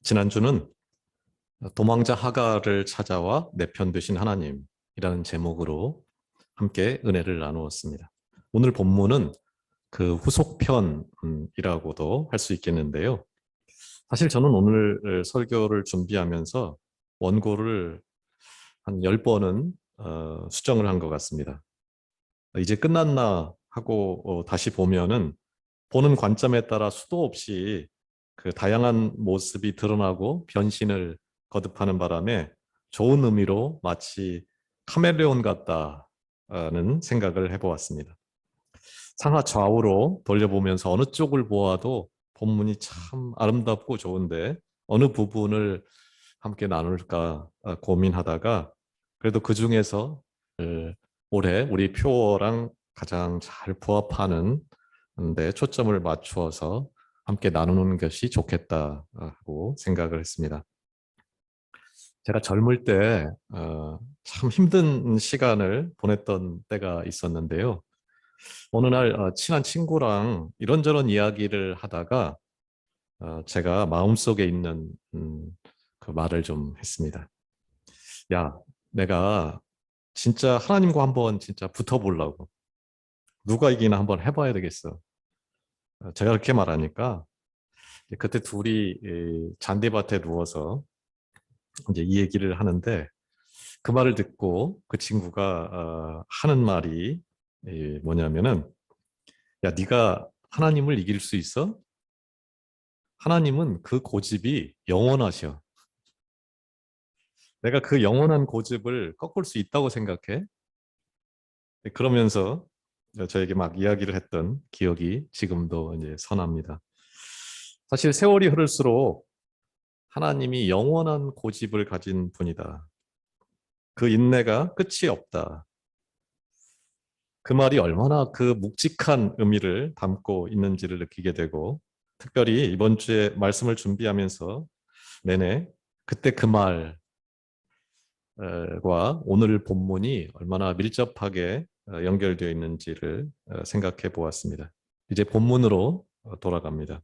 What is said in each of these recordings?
지난주는 도망자 하갈을 찾아와 내 편 되신 하나님이라는 제목으로 함께 은혜를 나누었습니다. 오늘 본문은 그 후속편이라고도 할 수 있겠는데요. 사실 저는 오늘 설교를 준비하면서 원고를 한 10번은 수정을 한 것 같습니다. 이제 끝났나 하고 다시 보면은 보는 관점에 따라 수도 없이 그 다양한 모습이 드러나고 변신을 거듭하는 바람에 좋은 의미로 마치 카멜레온 같다는 생각을 해보았습니다. 상하 좌우로 돌려보면서 어느 쪽을 보아도 본문이 참 아름답고 좋은데 어느 부분을 함께 나눌까 고민하다가 그래도 그 중에서 올해 우리 표어랑 가장 잘 부합하는 데 초점을 맞추어서 함께 나누는 것이 좋겠다고 생각을 했습니다. 제가 젊을 때 참 힘든 시간을 보냈던 때가 있었는데요. 어느 날 친한 친구랑 이런저런 이야기를 하다가 제가 마음속에 있는 그 말을 좀 했습니다. 야, 내가 진짜 하나님과 한번 진짜 붙어보려고. 누가 이기나 한번 해봐야 되겠어. 제가 그렇게 말하니까 그때 둘이 잔디밭에 누워서 이제 이 얘기를 하는데 그 말을 듣고 그 친구가 하는 말이 뭐냐면은 야, 네가 하나님을 이길 수 있어? 하나님은 그 고집이 영원하셔. 내가 그 영원한 고집을 꺾을 수 있다고 생각해? 그러면서 저에게 막 이야기를 했던 기억이 지금도 이제 선합니다. 사실 세월이 흐를수록 하나님이 영원한 고집을 가진 분이다. 그 인내가 끝이 없다. 그 말이 얼마나 그 묵직한 의미를 담고 있는지를 느끼게 되고 특별히 이번 주에 말씀을 준비하면서 내내 그때 그 말과 오늘 본문이 얼마나 밀접하게 연결되어 있는지를 생각해 보았습니다. 이제 본문으로 돌아갑니다.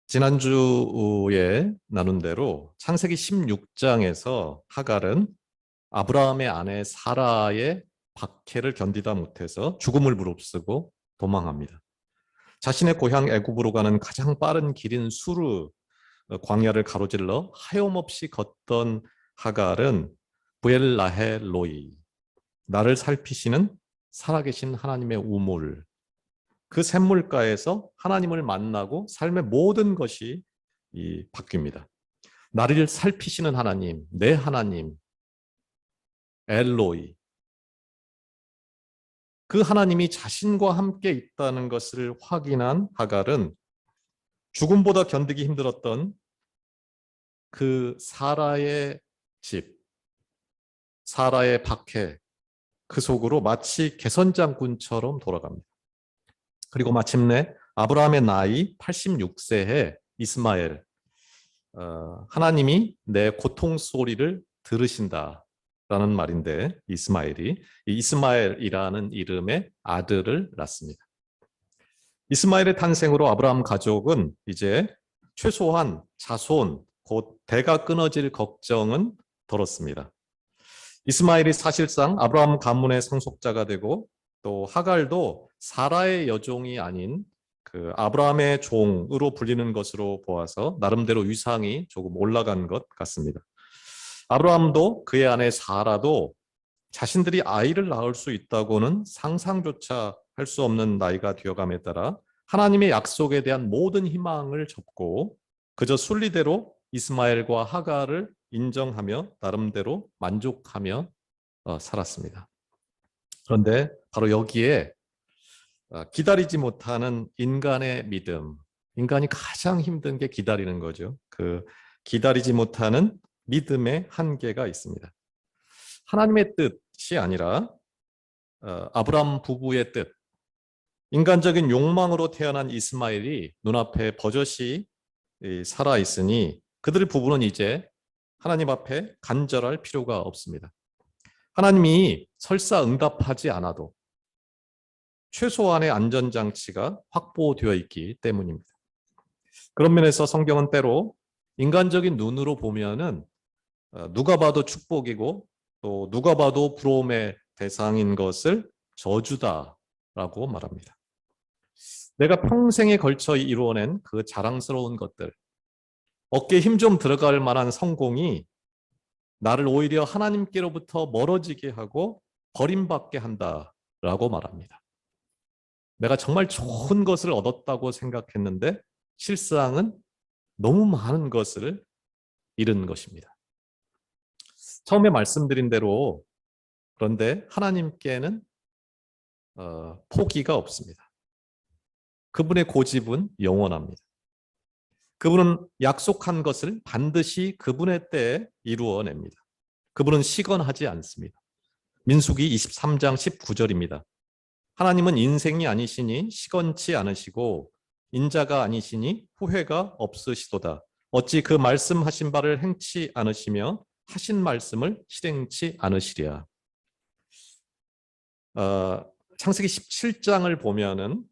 지난주에 나눈 대로 창세기 16장에서 하갈은 아브라함의 아내 사라의 박해를 견디다 못해서 죽음을 무릅쓰고 도망합니다. 자신의 고향 애굽으로 가는 가장 빠른 길인 수르 광야를 가로질러 하염없이 걷던 하갈은 부엘라헬 로이, 나를 살피시는 살아계신 하나님의 우물, 그 샘물가에서 하나님을 만나고 삶의 모든 것이 바뀝니다. 나를 살피시는 하나님, 내 하나님, 엘로이, 그 하나님이 자신과 함께 있다는 것을 확인한 하갈은 죽음보다 견디기 힘들었던 그 사라의 집, 사라의 박해, 그 속으로 마치 개선장군처럼 돌아갑니다. 그리고 마침내 아브라함의 나이 86세에 이스마엘, 하나님이 내 고통 소리를 들으신다라는 말인데 이스마엘이 이스마엘이라는 이름의 아들을 낳습니다. 이스마엘의 탄생으로 아브라함 가족은 이제 최소한 자손, 곧 대가 끊어질 걱정은 덜었습니다. 이스마엘이 사실상 아브라함 가문의 상속자가 되고 또 하갈도 사라의 여종이 아닌 그 아브라함의 종으로 불리는 것으로 보아서 나름대로 위상이 조금 올라간 것 같습니다. 아브라함도 그의 아내 사라도 자신들이 아이를 낳을 수 있다고는 상상조차 할 수 없는 나이가 되어감에 따라 하나님의 약속에 대한 모든 희망을 접고 그저 순리대로 이스마엘과 하갈을 인정하며 나름대로 만족하며 살았습니다. 그런데 바로 여기에 기다리지 못하는 인간의 믿음, 인간이 가장 힘든 게 기다리는 거죠. 그 기다리지 못하는 믿음의 한계가 있습니다. 하나님의 뜻이 아니라 아브람 부부의 뜻, 인간적인 욕망으로 태어난 이스마엘이 눈앞에 버젓이 살아있으니 그들 부부는 이제 하나님 앞에 간절할 필요가 없습니다. 하나님이 설사 응답하지 않아도 최소한의 안전장치가 확보되어 있기 때문입니다. 그런 면에서 성경은 때로 인간적인 눈으로 보면은 누가 봐도 축복이고 또 누가 봐도 부러움의 대상인 것을 저주다라고 말합니다. 내가 평생에 걸쳐 이루어낸 그 자랑스러운 것들, 어깨에 힘 좀 들어갈 만한 성공이 나를 오히려 하나님께로부터 멀어지게 하고 버림받게 한다라고 말합니다. 내가 정말 좋은 것을 얻었다고 생각했는데 실상은 너무 많은 것을 잃은 것입니다. 처음에 말씀드린 대로 그런데 하나님께는 포기가 없습니다. 그분의 고집은 영원합니다. 그분은 약속한 것을 반드시 그분의 때에 이루어냅니다. 그분은 시건하지 않습니다. 민수기 23장 19절입니다. 하나님은 인생이 아니시니 시건치 않으시고 인자가 아니시니 후회가 없으시도다. 어찌 그 말씀하신 바를 행치 않으시며 하신 말씀을 실행치 않으시랴. 창세기 17장을 보면은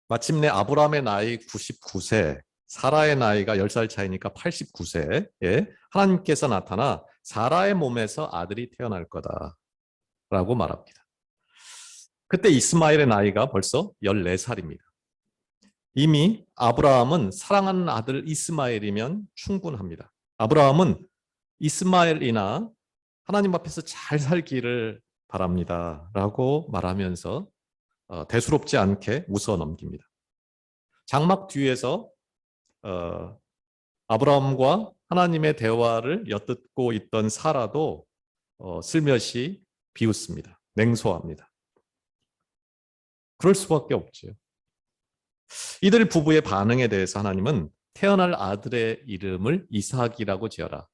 마침내 아브라함의 나이 99세, 사라의 나이가 10살 차이니까 89세에 하나님께서 나타나 사라의 몸에서 아들이 태어날 거다라고 말합니다. 그때 이스마엘의 나이가 벌써 14살입니다. 이미 아브라함은 사랑하는 아들 이스마엘이면 충분합니다. 아브라함은 이스마엘이나 하나님 앞에서 잘 살기를 바랍니다 라고 말하면서 대수롭지 않게 웃어 넘깁니다. 장막 뒤에서 아브라함과 하나님의 대화를 엿듣고 있던 사라도 슬며시 비웃습니다. 냉소합니다. 그럴 수밖에 없죠. 이들 부부의 반응에 대해서 하나님은 태어날 아들의 이름을 이삭이라고 지어라.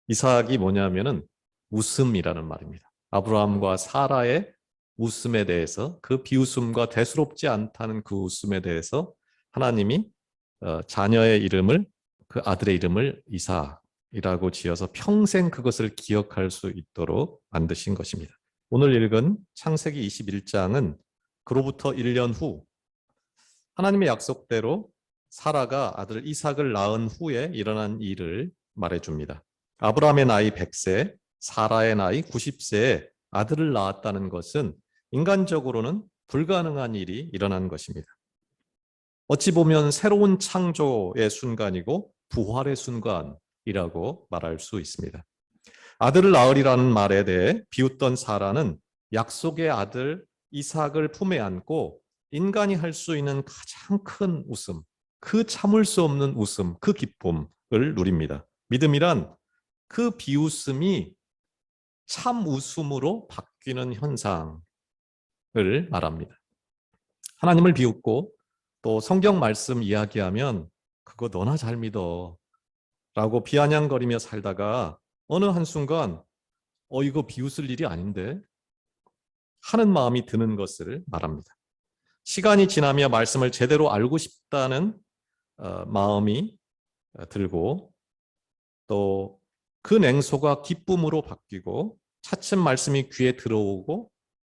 이삭이 뭐냐면은 웃음이라는 말입니다. 아브라함과 사라의 웃음에 대해서, 그 비웃음과 대수롭지 않다는 그 웃음에 대해서 하나님이 자녀의 이름을, 그 아들의 이름을 이삭이라고 지어서 평생 그것을 기억할 수 있도록 만드신 것입니다. 오늘 읽은 창세기 21장은 그로부터 1년 후 하나님의 약속대로 사라가 아들 이삭을 낳은 후에 일어난 일을 말해줍니다. 아브라함의 나이 100세, 사라의 나이 90세에 아들을 낳았다는 것은 인간적으로는 불가능한 일이 일어난 것입니다. 어찌 보면 새로운 창조의 순간이고 부활의 순간이라고 말할 수 있습니다. 아들을 낳으리라는 말에 대해 비웃던 사라는 약속의 아들 이삭을 품에 안고 인간이 할 수 있는 가장 큰 웃음, 그 참을 수 없는 웃음, 그 기쁨을 누립니다. 믿음이란 그 비웃음이 참 웃음으로 바뀌는 현상을 말합니다. 하나님을 비웃고 또 성경 말씀 이야기하면 그거 너나 잘 믿어 라고 비아냥거리며 살다가 어느 한순간 이거 비웃을 일이 아닌데 하는 마음이 드는 것을 말합니다. 시간이 지나며 말씀을 제대로 알고 싶다는 마음이 들고 또 그 냉소가 기쁨으로 바뀌고 차츰 말씀이 귀에 들어오고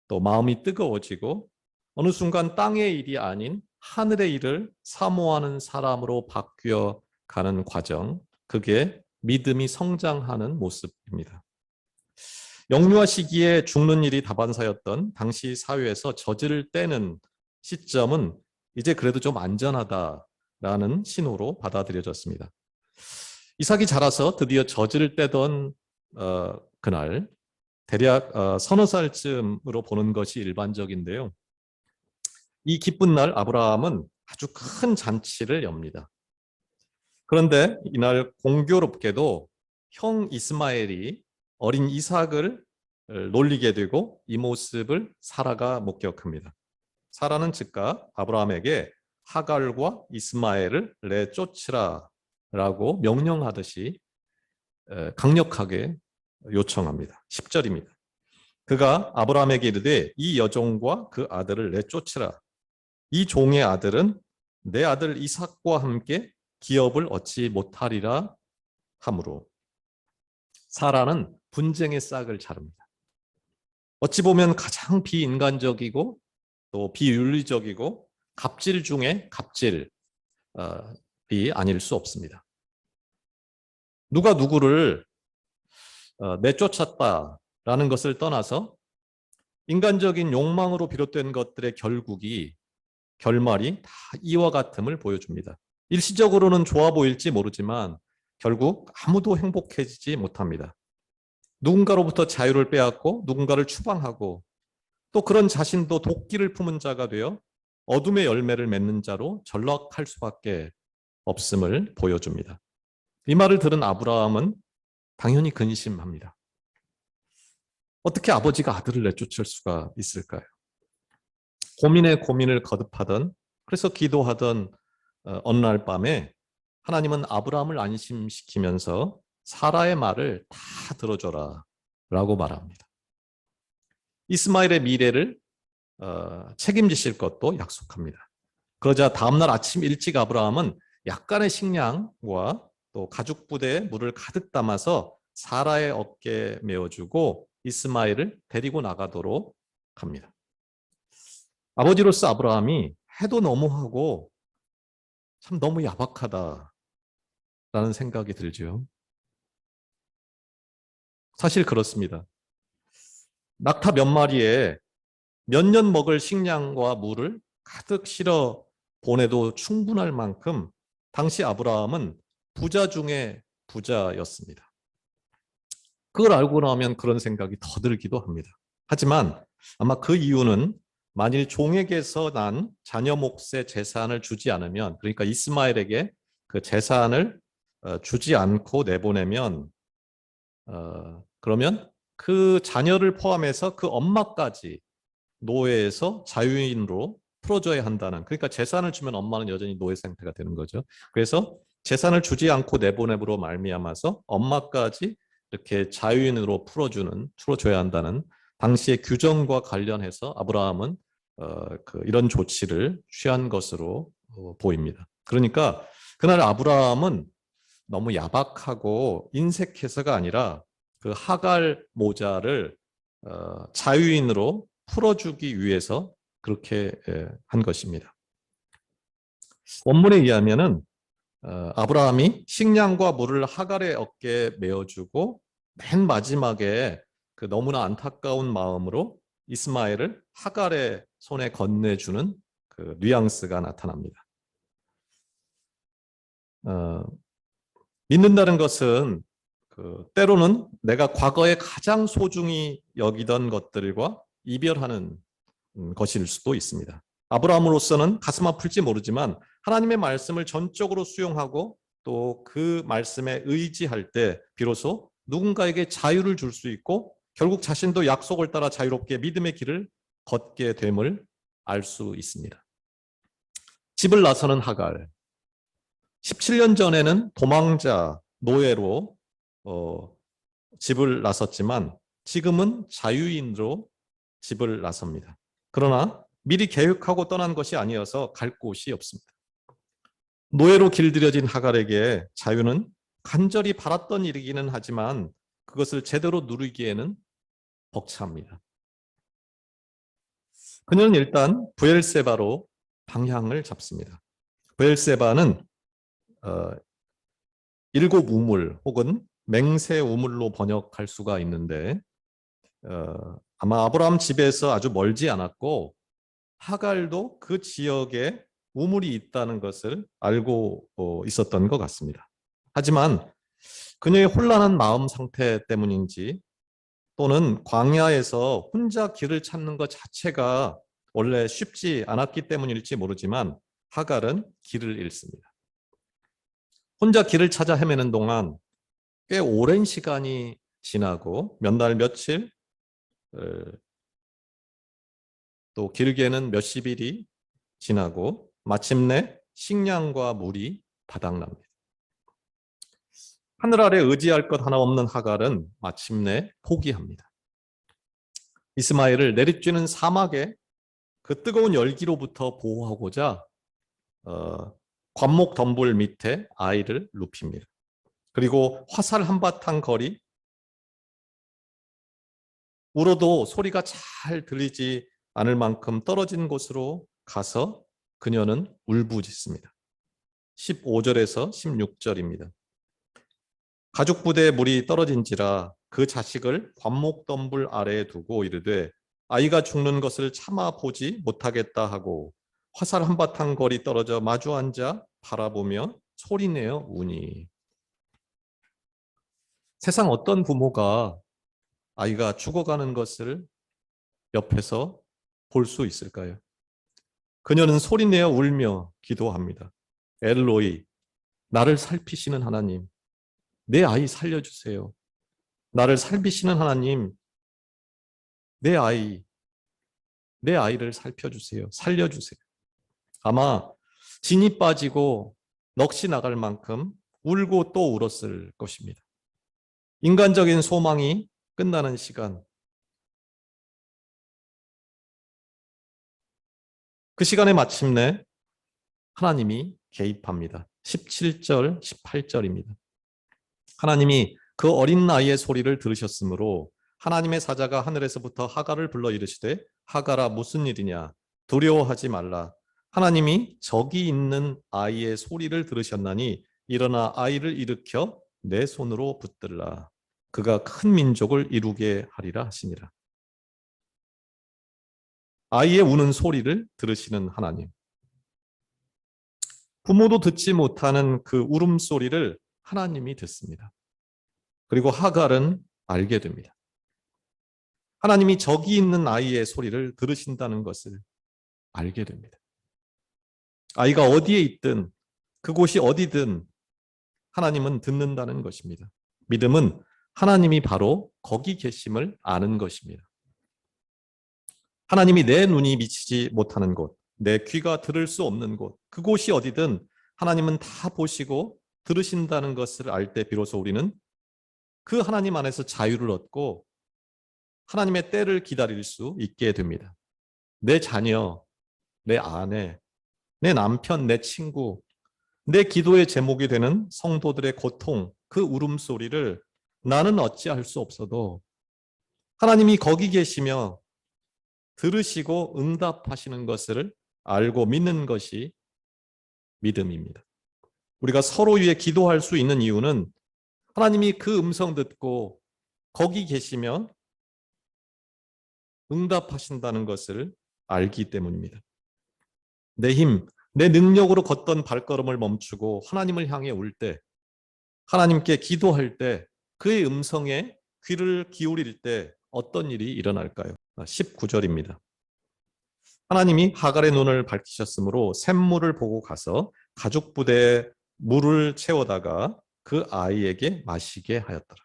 또 마음이 뜨거워지고 어느 순간 땅의 일이 아닌 하늘의 일을 사모하는 사람으로 바뀌어 가는 과정, 그게 믿음이 성장하는 모습입니다. 영유아 시기에 죽는 일이 다반사였던 당시 사회에서 젖을 떼는 시점은 이제 그래도 좀 안전하다라는 신호로 받아들여졌습니다. 이삭이 자라서 드디어 젖을 떼던 그날 대략 서너 살쯤으로 보는 것이 일반적인데요. 이 기쁜 날 아브라함은 아주 큰 잔치를 엽니다. 그런데 이날 공교롭게도 형 이스마엘이 어린 이삭을 놀리게 되고 이 모습을 사라가 목격합니다. 사라는 즉각 아브라함에게 하갈과 이스마엘을 내쫓으라 라고 명령하듯이 강력하게 요청합니다. 10절입니다. 그가 아브라함에게 이르되 이 여종과 그 아들을 내쫓으라. 이 종의 아들은 내 아들 이삭과 함께 기업을 얻지 못하리라 하므로 사라는 분쟁의 싹을 자릅니다. 어찌 보면 가장 비인간적이고 또 비윤리적이고 갑질 중에 갑질, 아닐 수 없습니다. 누가 누구를 내쫓았다라는 것을 떠나서 인간적인 욕망으로 비롯된 것들의 결말이 다 이와 같음을 보여줍니다. 일시적으로는 좋아 보일지 모르지만 결국 아무도 행복해지지 못합니다. 누군가로부터 자유를 빼앗고 누군가를 추방하고 또 그런 자신도 도끼를 품은 자가 되어 어둠의 열매를 맺는 자로 전락할 수밖에 없음을 보여줍니다. 이 말을 들은 아브라함은 당연히 근심합니다. 어떻게 아버지가 아들을 내쫓을 수가 있을까요? 고민에 고민을 거듭하던, 그래서 기도하던 어느 날 밤에 하나님은 아브라함을 안심시키면서 사라의 말을 다 들어줘라 라고 말합니다. 이스마엘의 미래를 책임지실 것도 약속합니다. 그러자 다음날 아침 일찍 아브라함은 약간의 식량과 또 가죽 부대에 물을 가득 담아서 사라의 어깨에 메어주고 이스마엘을 데리고 나가도록 합니다. 아버지로서 아브라함이 해도 너무하고 참 너무 야박하다라는 생각이 들죠. 사실 그렇습니다. 낙타 몇 마리에 몇 년 먹을 식량과 물을 가득 실어 보내도 충분할 만큼 당시 아브라함은 부자 중에 부자였습니다. 그걸 알고 나면 그런 생각이 더 들기도 합니다. 하지만 아마 그 이유는 만일 종에게서 난 자녀 몫의 재산을 주지 않으면, 그러니까 이스마엘에게 그 재산을 주지 않고 내보내면 그러면 그 자녀를 포함해서 그 엄마까지 노예에서 자유인으로 풀어줘야 한다는, 그러니까 재산을 주면 엄마는 여전히 노예 상태가 되는 거죠. 그래서 재산을 주지 않고 내보냄으로 말미암아서 엄마까지 이렇게 자유인으로 풀어줘야 한다는 당시의 규정과 관련해서 아브라함은 이런 조치를 취한 것으로 보입니다. 그러니까 그날 아브라함은 너무 야박하고 인색해서가 아니라 그 하갈 모자를 자유인으로 풀어주기 위해서 그렇게 한 것입니다. 원문에 의하면은 아브라함이 식량과 물을 하갈의 어깨에 메어주고 맨 마지막에 그 너무나 안타까운 마음으로 이스마엘을 하갈의 손에 건네주는 그 뉘앙스가 나타납니다. 믿는다는 것은 때로는 내가 과거에 가장 소중히 여기던 것들과 이별하는 것일 수도 있습니다. 아브라함으로서는 가슴 아플지 모르지만 하나님의 말씀을 전적으로 수용하고 또 그 말씀에 의지할 때 비로소 누군가에게 자유를 줄 수 있고 결국 자신도 약속을 따라 자유롭게 믿음의 길을 걷게 됨을 알 수 있습니다. 집을 나서는 하갈, 17년 전에는 도망자, 노예로 집을 나섰지만 지금은 자유인으로 집을 나섭니다. 그러나 미리 계획하고 떠난 것이 아니어서 갈 곳이 없습니다. 노예로 길들여진 하갈에게 자유는 간절히 바랐던 일이기는 하지만 그것을 제대로 누리기에는 벅찹니다. 그녀는 일단 브엘세바로 방향을 잡습니다. 브엘세바는 일곱 우물 혹은 맹세 우물로 번역할 수가 있는데 아마 아브라함 집에서 아주 멀지 않았고 하갈도 그 지역에 우물이 있다는 것을 알고 있었던 것 같습니다. 하지만 그녀의 혼란한 마음 상태 때문인지 또는 광야에서 혼자 길을 찾는 것 자체가 원래 쉽지 않았기 때문일지 모르지만 하갈은 길을 잃습니다. 혼자 길을 찾아 헤매는 동안 꽤 오랜 시간이 지나고 몇 날 며칠 또 길게는 몇십 일이 지나고 마침내 식량과 물이 바닥납니다. 하늘 아래 의지할 것 하나 없는 하갈은 마침내 포기합니다. 이스마엘을 내리쬐는 사막의 그 뜨거운 열기로부터 보호하고자 관목 덤불 밑에 아이를 눕힙니다. 그리고 화살 한바탕 거리, 울어도 소리가 잘 들리지 않을 만큼 떨어진 곳으로 가서 그녀는 울부짖습니다. 15절에서 16절입니다. 가죽 부대에 물이 떨어진지라 그 자식을 관목덤불 아래에 두고 이르되 아이가 죽는 것을 참아 보지 못하겠다 하고 화살 한바탕 거리 떨어져 마주 앉아 바라보며 소리내어 우니. 세상 어떤 부모가 아이가 죽어가는 것을 옆에서 볼 수 있을까요? 그녀는 소리내어 울며 기도합니다. 엘로이, 나를 살피시는 하나님, 내 아이 살려주세요. 나를 살피시는 하나님, 내 아이, 내 아이를 살펴주세요. 살려주세요. 아마 진이 빠지고 넋이 나갈 만큼 울고 또 울었을 것입니다. 인간적인 소망이 끝나는 시간, 그 시간에 마침내 하나님이 개입합니다. 17절, 18절입니다. 하나님이 그 어린 나이의 소리를 들으셨으므로 하나님의 사자가 하늘에서부터 하갈을 불러 이르시되 하갈아 무슨 일이냐 두려워하지 말라. 하나님이 저기 있는 아이의 소리를 들으셨나니 일어나 아이를 일으켜 내 손으로 붙들라. 그가 큰 민족을 이루게 하리라 하시니라. 아이의 우는 소리를 들으시는 하나님. 부모도 듣지 못하는 그 울음소리를 하나님이 듣습니다. 그리고 하갈은 알게 됩니다. 하나님이 저기 있는 아이의 소리를 들으신다는 것을 알게 됩니다. 아이가 어디에 있든 그곳이 어디든 하나님은 듣는다는 것입니다. 믿음은 하나님이 바로 거기 계심을 아는 것입니다. 하나님이 내 눈이 미치지 못하는 곳, 내 귀가 들을 수 없는 곳, 그곳이 어디든 하나님은 다 보시고 들으신다는 것을 알 때 비로소 우리는 그 하나님 안에서 자유를 얻고 하나님의 때를 기다릴 수 있게 됩니다. 내 자녀, 내 아내, 내 남편, 내 친구, 내 기도의 제목이 되는 성도들의 고통, 그 울음소리를 나는 어찌할 수 없어도 하나님이 거기 계시며 들으시고 응답하시는 것을 알고 믿는 것이 믿음입니다. 우리가 서로 위해 기도할 수 있는 이유는 하나님이 그 음성 듣고 거기 계시며 응답하신다는 것을 알기 때문입니다. 내 힘, 내 능력으로 걷던 발걸음을 멈추고 하나님을 향해 울 때, 하나님께 기도할 때, 그의 음성에 귀를 기울일 때 어떤 일이 일어날까요? 19절입니다. 하나님이 하갈의 눈을 밝히셨으므로 샘물을 보고 가서 가죽 부대에 물을 채워다가 그 아이에게 마시게 하였더라.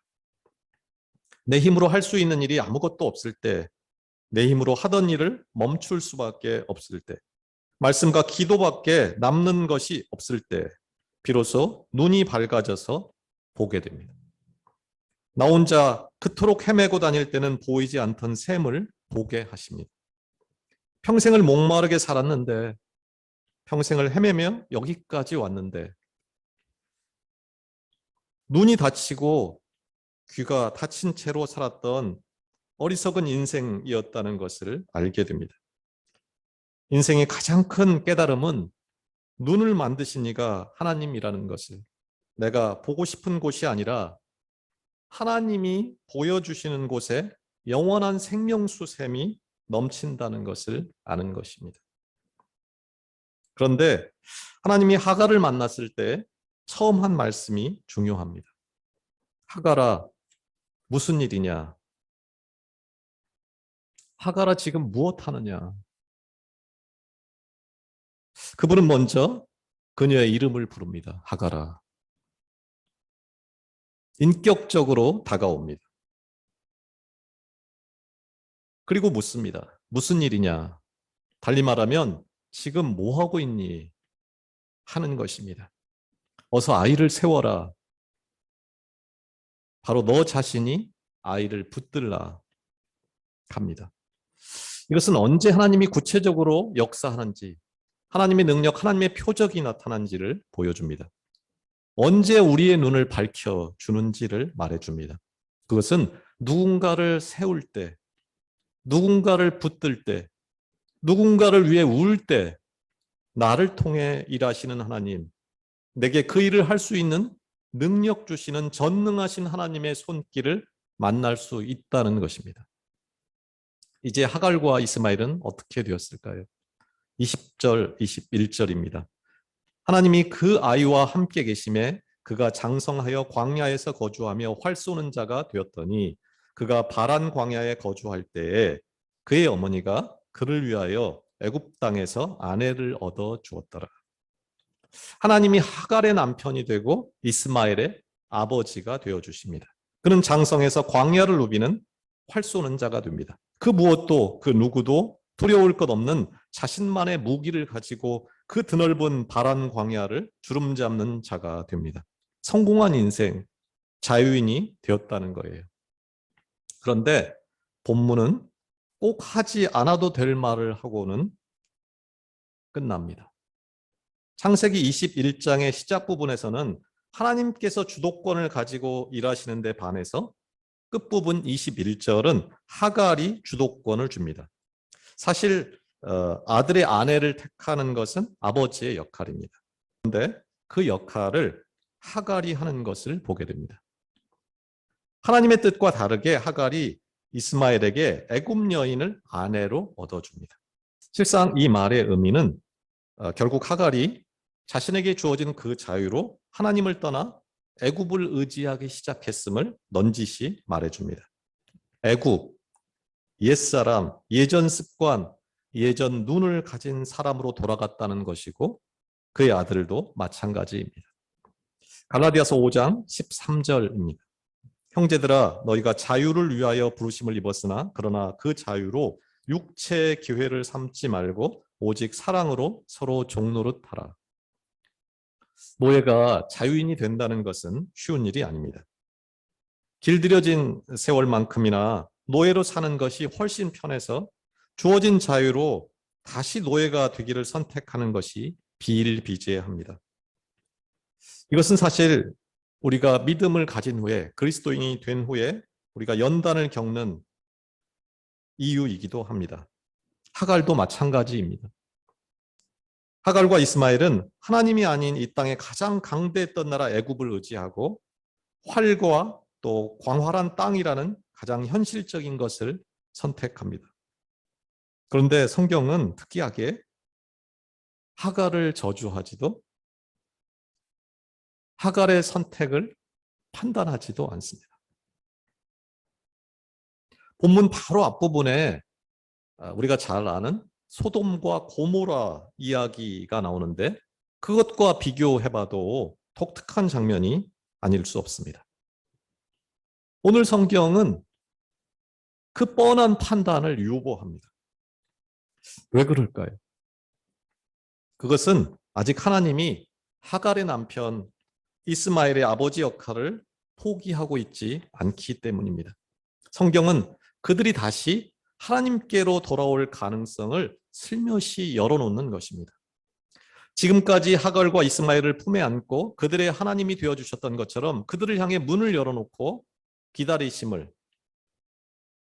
내 힘으로 할 수 있는 일이 아무것도 없을 때, 내 힘으로 하던 일을 멈출 수밖에 없을 때, 말씀과 기도밖에 남는 것이 없을 때 비로소 눈이 밝아져서 보게 됩니다. 나 혼자 그토록 헤매고 다닐 때는 보이지 않던 샘을 보게 하십니다. 평생을 목마르게 살았는데, 평생을 헤매며 여기까지 왔는데, 눈이 다치고 귀가 다친 채로 살았던 어리석은 인생이었다는 것을 알게 됩니다. 인생의 가장 큰 깨달음은 눈을 만드신 이가 하나님이라는 것을, 내가 보고 싶은 곳이 아니라 하나님이 보여주시는 곳에 영원한 생명수 샘이 넘친다는 것을 아는 것입니다. 그런데 하나님이 하갈을 만났을 때 처음 한 말씀이 중요합니다. 하갈아, 무슨 일이냐? 하갈아, 지금 무엇 하느냐? 그분은 먼저 그녀의 이름을 부릅니다. 하갈아. 인격적으로 다가옵니다. 그리고 묻습니다. 무슨 일이냐? 달리 말하면 지금 뭐 하고 있니? 하는 것입니다. 어서 아이를 세워라. 바로 너 자신이 아이를 붙들라 합니다. 이것은 언제 하나님이 구체적으로 역사하는지, 하나님의 능력, 하나님의 표적이 나타난지를 보여줍니다. 언제 우리의 눈을 밝혀주는지를 말해줍니다. 그것은 누군가를 세울 때, 누군가를 붙들 때, 누군가를 위해 울 때, 나를 통해 일하시는 하나님, 내게 그 일을 할 수 있는 능력 주시는 전능하신 하나님의 손길을 만날 수 있다는 것입니다. 이제 하갈과 이스마엘은 어떻게 되었을까요? 20절, 21절입니다. 하나님이 그 아이와 함께 계심에 그가 장성하여 광야에서 거주하며 활 쏘는 자가 되었더니 그가 바란 광야에 거주할 때에 그의 어머니가 그를 위하여 애굽 땅에서 아내를 얻어 주었더라. 하나님이 하갈의 남편이 되고 이스마엘의 아버지가 되어 주십니다. 그는 장성해서 광야를 누비는 활 쏘는 자가 됩니다. 그 무엇도 그 누구도 두려울 것 없는 자신만의 무기를 가지고 그 드넓은 바란 광야를 주름잡는 자가 됩니다. 성공한 인생, 자유인이 되었다는 거예요. 그런데 본문은 꼭 하지 않아도 될 말을 하고는 끝납니다. 창세기 21장의 시작 부분에서는 하나님께서 주도권을 가지고 일하시는 데 반해서 끝부분 21절은 하갈이 주도권을 줍니다. 사실 아들의 아내를 택하는 것은 아버지의 역할입니다. 그런데 그 역할을 하갈이 하는 것을 보게 됩니다. 하나님의 뜻과 다르게 하갈이 이스마엘에게 애굽 여인을 아내로 얻어줍니다. 실상 이 말의 의미는 결국 하갈이 자신에게 주어진 그 자유로 하나님을 떠나 애굽을 의지하기 시작했음을 넌지시 말해줍니다. 애굽, 옛사람, 예전 습관, 예전 눈을 가진 사람으로 돌아갔다는 것이고 그의 아들도 마찬가지입니다. 갈라디아서 5장 13절입니다. 형제들아 너희가 자유를 위하여 부르심을 입었으나 그러나 그 자유로 육체의 기회를 삼지 말고 오직 사랑으로 서로 종노릇 하라. 노예가 자유인이 된다는 것은 쉬운 일이 아닙니다. 길들여진 세월만큼이나 노예로 사는 것이 훨씬 편해서 주어진 자유로 다시 노예가 되기를 선택하는 것이 비일비재합니다. 이것은 사실 우리가 믿음을 가진 후에 그리스도인이 된 후에 우리가 연단을 겪는 이유이기도 합니다. 하갈도 마찬가지입니다. 하갈과 이스마엘은 하나님이 아닌 이 땅에 가장 강대했던 나라 애굽을 의지하고 활과 또 광활한 땅이라는 가장 현실적인 것을 선택합니다. 그런데 성경은 특이하게 하갈을 저주하지도 하갈의 선택을 판단하지도 않습니다. 본문 바로 앞부분에 우리가 잘 아는 소돔과 고모라 이야기가 나오는데 그것과 비교해봐도 독특한 장면이 아닐 수 없습니다. 오늘 성경은 그 뻔한 판단을 유보합니다. 왜 그럴까요? 그것은 아직 하나님이 하갈의 남편 이스마엘의 아버지 역할을 포기하고 있지 않기 때문입니다. 성경은 그들이 다시 하나님께로 돌아올 가능성을 슬며시 열어놓는 것입니다. 지금까지 하갈과 이스마엘을 품에 안고 그들의 하나님이 되어주셨던 것처럼 그들을 향해 문을 열어놓고 기다리심을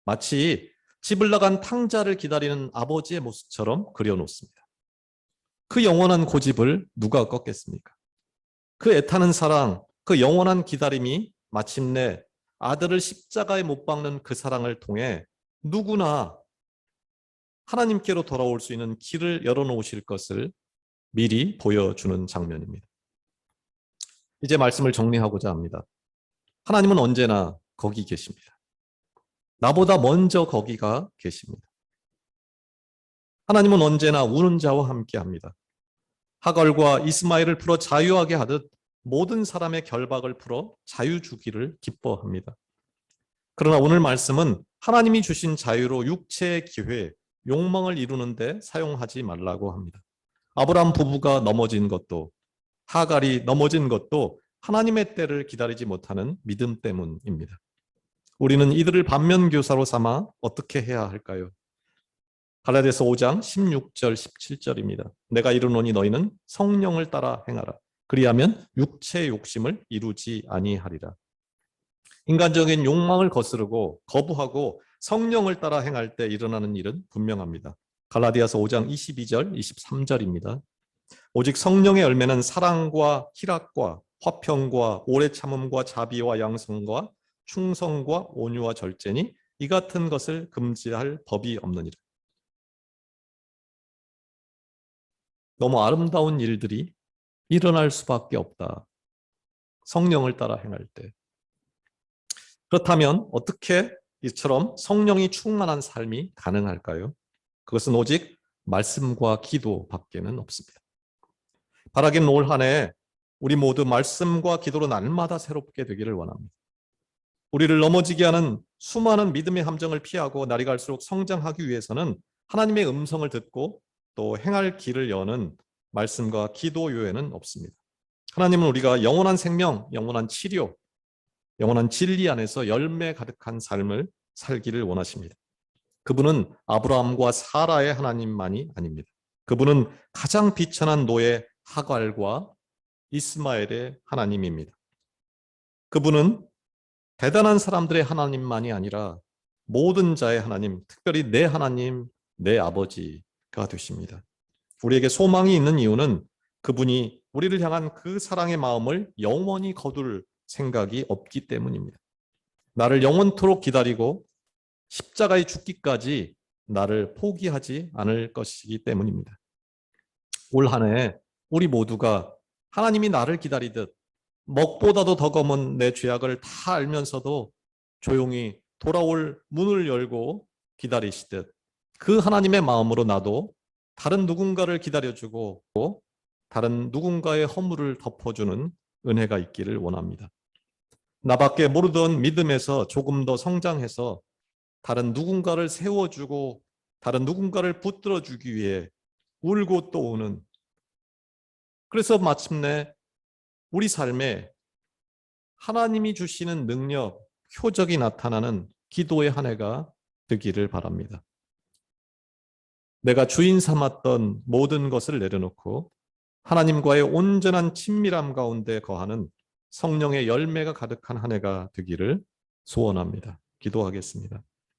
마치 집을 나간 탕자를 기다리는 아버지의 모습처럼 그려놓습니다. 그 영원한 고집을 누가 꺾겠습니까? 그 애타는 사랑, 그 영원한 기다림이 마침내 아들을 십자가에 못 박는 그 사랑을 통해 누구나 하나님께로 돌아올 수 있는 길을 열어놓으실 것을 미리 보여주는 장면입니다. 이제 말씀을 정리하고자 합니다. 하나님은 언제나 거기 계십니다. 나보다 먼저 거기가 계십니다. 하나님은 언제나 우는 자와 함께 합니다. 하갈과 이스마엘을 풀어 자유하게 하듯 모든 사람의 결박을 풀어 자유 주기를 기뻐합니다. 그러나 오늘 말씀은 하나님이 주신 자유로 육체의 기회, 욕망을 이루는데 사용하지 말라고 합니다. 아브라함 부부가 넘어진 것도 하갈이 넘어진 것도 하나님의 때를 기다리지 못하는 믿음 때문입니다. 우리는 이들을 반면교사로 삼아 어떻게 해야 할까요? 갈라디아서 5장 16절 17절입니다. 내가 이르노니 너희는 성령을 따라 행하라. 그리하면 육체의 욕심을 이루지 아니하리라. 인간적인 욕망을 거스르고 거부하고 성령을 따라 행할 때 일어나는 일은 분명합니다. 갈라디아서 5장 22절 23절입니다. 오직 성령의 열매는 사랑과 희락과 화평과 오래 참음과 자비와 양성과 충성과 온유와 절제니 이 같은 것을 금지할 법이 없느니라. 너무 아름다운 일들이 일어날 수밖에 없다. 성령을 따라 행할 때. 그렇다면 어떻게 이처럼 성령이 충만한 삶이 가능할까요? 그것은 오직 말씀과 기도밖에는 없습니다. 바라긴 올 한 해 우리 모두 말씀과 기도로 날마다 새롭게 되기를 원합니다. 우리를 넘어지게 하는 수많은 믿음의 함정을 피하고 날이 갈수록 성장하기 위해서는 하나님의 음성을 듣고 또 행할 길을 여는 말씀과 기도 외에는 없습니다. 하나님은 우리가 영원한 생명, 영원한 치료, 영원한 진리 안에서 열매 가득한 삶을 살기를 원하십니다. 그분은 아브라함과 사라의 하나님만이 아닙니다. 그분은 가장 비천한 노예 하갈과 이스마엘의 하나님입니다. 그분은 대단한 사람들의 하나님만이 아니라 모든 자의 하나님, 특별히 내 하나님, 내 아버지가 되십니다. 우리에게 소망이 있는 이유는 그분이 우리를 향한 그 사랑의 마음을 영원히 거둘 생각이 없기 때문입니다. 나를 영원토록 기다리고 십자가에 죽기까지 나를 포기하지 않을 것이기 때문입니다. 올 한 해 우리 모두가 하나님이 나를 기다리듯 먹보다도 더 검은 내 죄악을 다 알면서도 조용히 돌아올 문을 열고 기다리시듯 그 하나님의 마음으로 나도 다른 누군가를 기다려주고 다른 누군가의 허물을 덮어주는 은혜가 있기를 원합니다. 나밖에 모르던 믿음에서 조금 더 성장해서 다른 누군가를 세워주고 다른 누군가를 붙들어주기 위해 울고 또 우는, 그래서 마침내 우리 삶에 하나님이 주시는 능력, 표적이 나타나는 기도의 한 해가 되기를 바랍니다. 내가 주인 삼았던 모든 것을 내려놓고 하나님과의 온전한 친밀함 가운데 거하는 성령의 열매가 가득한 한 해가 되기를 소원합니다. 기도하겠습니다.